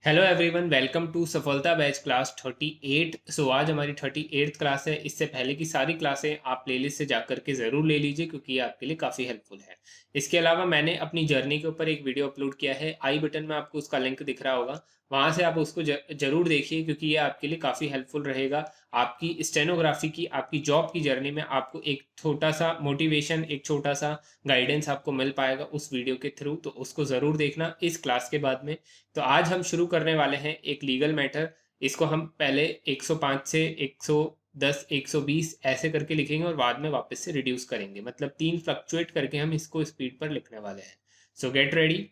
Hello everyone, welcome to सफलता batch class 38। आज हमारी 38th क्लास है। इससे पहले की सारी क्लासें आप प्लेलिस्ट से जाकर के ज़रूर ले लीजिए क्योंकि ये आपके लिए काफ़ी हेल्पफुल है। इसके अलावा मैंने अपनी जर्नी के ऊपर एक वीडियो अपलोड किया है, आई बटन में आपको उसका लिंक दिख रहा होगा। वहाँ से आप उसको ज़रूर देखिए क्योंकि ये आपके लिए काफ़ी हेल्पफुल रहेगा। आपकी स्टेनोग्राफी की, आपकी जॉब की जर्नी में आपको एक छोटा सा मोटिवेशन, एक छोटा सा गाइडेंस आपको मिल पाएगा उस वीडियो के थ्रू। तो उसको ज़रूर देखना इस क्लास के बाद में। तो आज हम शुरू करने वाले हैं एक लीगल मैटर। इसको हम पहले 105 से 110 120 ऐसे करके लिखेंगे और बाद में वापस से रिड्यूस करेंगे, मतलब 3 फ्लक्चुएट करके हम इसको स्पीड पर लिखने वाले हैं। सो get ready.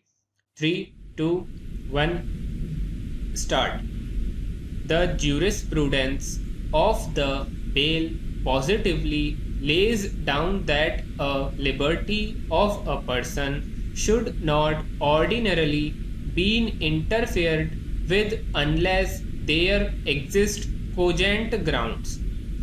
3, 2, 1 start. The jurisprudence of the bail positively lays down that a liberty of a person should not ordinarily be interfered with unless there exist cogent grounds.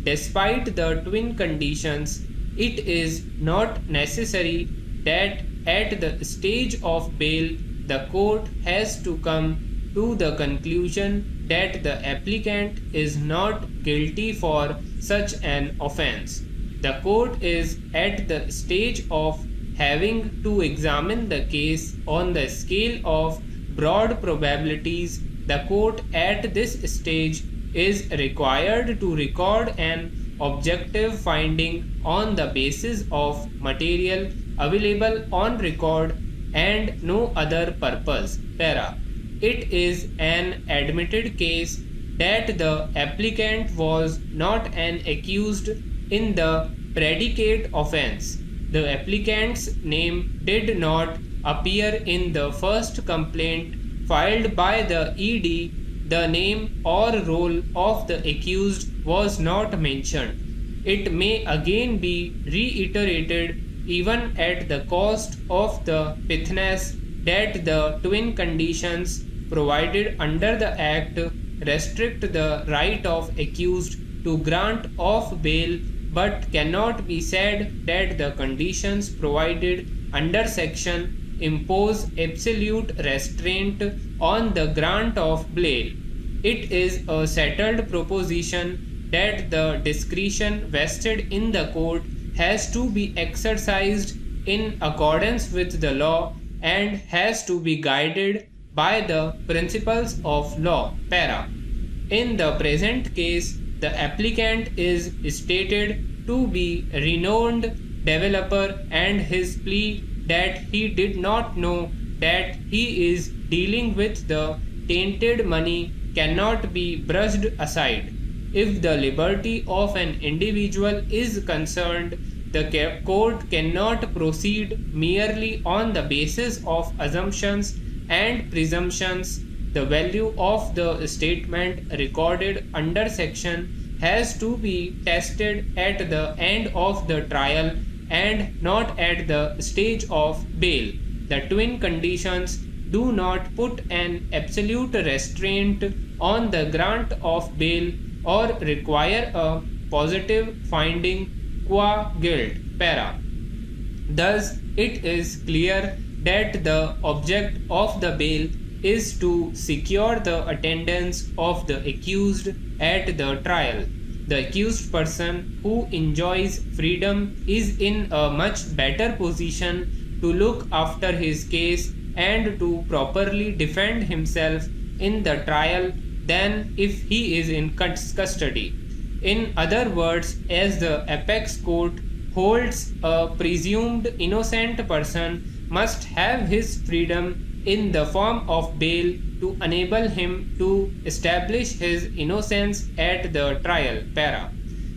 Despite the twin conditions, it is not necessary that at the stage of bail the court has to come to the conclusion that the applicant is not guilty for such an offence. The court is at the stage of having to examine the case on the scale of broad probabilities. The court at this stage is required to record an objective finding on the basis of material available on record and no other purpose. Para. It is an admitted case that the applicant was not an accused in the predicate offence. The applicant's name did not appear in the first complaint filed by the ED. The name or role of the accused was not mentioned. It may again be reiterated, even at the cost of the pithness, that the twin conditions provided under the Act restrict the right of accused to grant of bail, but cannot be said that the conditions provided under section impose absolute restraint on the grant of bail. It is a settled proposition that the discretion vested in the court has to be exercised in accordance with the law and has to be guided by the principles of law. Para. In the present case, the applicant is stated to be renowned developer, and his plea that he did not know that he is dealing with the tainted money cannot be brushed aside. If the liberty of an individual is concerned, the court cannot proceed merely on the basis of assumptions and presumptions. The value of the statement recorded under section has to be tested at the end of the trial and not at the stage of bail. The twin conditions do not put an absolute restraint on the grant of bail or require a positive finding qua guilt. Para. Thus, it is clear that the object of the bail is to secure the attendance of the accused at the trial. The accused person who enjoys freedom is in a much better position to look after his case and to properly defend himself in the trial than if he is in custody. In other words, as the apex court holds, a presumed innocent person must have his freedom in the form of bail to enable him to establish his innocence at the trial. Para.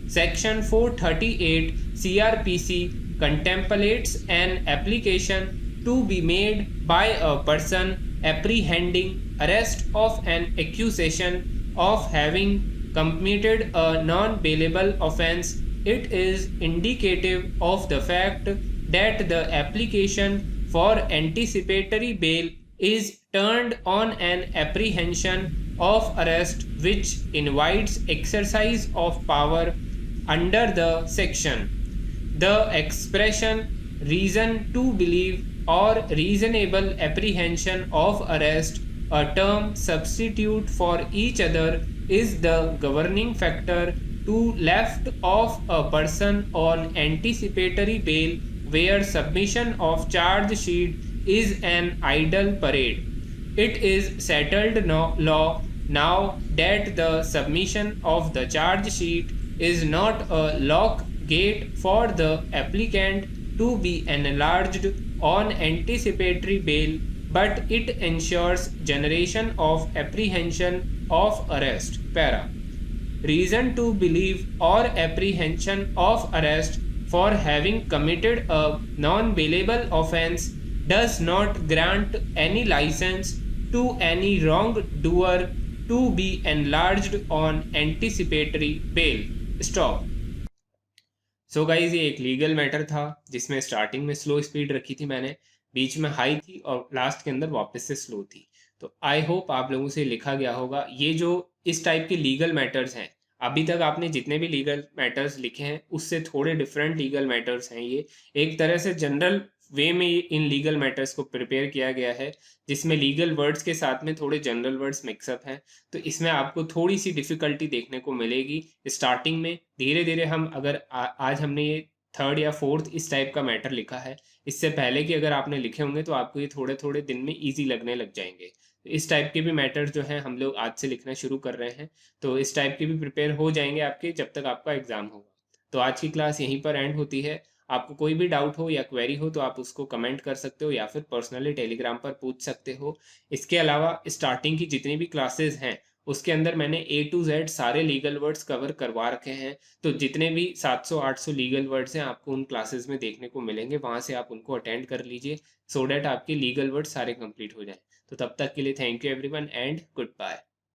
Section 438 CRPC contemplates an application to be made by a person apprehending arrest of an accusation of having committed a non-bailable offence. It is indicative of the fact that the application for anticipatory bail is turned on an apprehension of arrest which invites exercise of power under the section. The expression reason to believe or reasonable apprehension of arrest a term substitute for each other, is the governing factor to left of a person on anticipatory bail, where submission of charge sheet is an idle parade. It is settled law now that the submission of the charge sheet is not a lock gate for the applicant to be enlarged on anticipatory bail, but it ensures generation of apprehension of arrest. Para. Reason to believe or apprehension of arrest for having committed a non bailable offense does not grant any license to any wrongdoer to be enlarged on anticipatory bail. Stop. So guys ये एक legal matter था जिसमें starting में slow speed रखी थी मैंने, बीच में high थी और लास्ट के अंदर वापस से स्लो थी। तो आई होप आप लोगों से लिखा गया होगा। ये जो इस टाइप के लीगल मैटर्स हैं, अभी तक आपने जितने भी लीगल मैटर्स लिखे हैं उससे थोड़े डिफरेंट लीगल मैटर्स हैं। ये एक तरह से जनरल वे में इन लीगल मैटर्स को प्रिपेयर किया गया है, जिसमें लीगल वर्ड्स के साथ में थोड़े जनरल वर्ड्स मिक्सअप हैं। तो इसमें आपको थोड़ी सी डिफिकल्टी देखने को मिलेगी स्टार्टिंग में। धीरे धीरे हम अगर आज हमने ये थर्ड या फोर्थ इस टाइप का मैटर लिखा है, इससे पहले कि अगर आपने लिखे होंगे तो आपको ये थोड़े थोड़े दिन में ईजी लगने लग जाएंगे। इस टाइप के भी मैटर्स जो हैं हम लोग आज से लिखना शुरू कर रहे हैं, तो इस टाइप के भी प्रिपेयर हो जाएंगे आपके जब तक आपका एग्जाम होगा। तो आज की क्लास यहीं पर एंड होती है। आपको कोई भी डाउट हो या क्वेरी हो तो आप उसको कमेंट कर सकते हो या फिर पर्सनली टेलीग्राम पर पूछ सकते हो। इसके अलावा स्टार्टिंग की जितनी भी क्लासेस हैं उसके अंदर मैंने A to Z सारे लीगल वर्ड्स कवर करवा रखे हैं। तो जितने भी 700-800 लीगल वर्ड्स हैं आपको उन क्लासेस में देखने को मिलेंगे, वहाँ से आप उनको अटेंड कर लीजिए सो डैट आपके लीगल वर्ड्स सारे कंप्लीट हो जाएं। तो तब तक के लिए thank you everyone and good bye.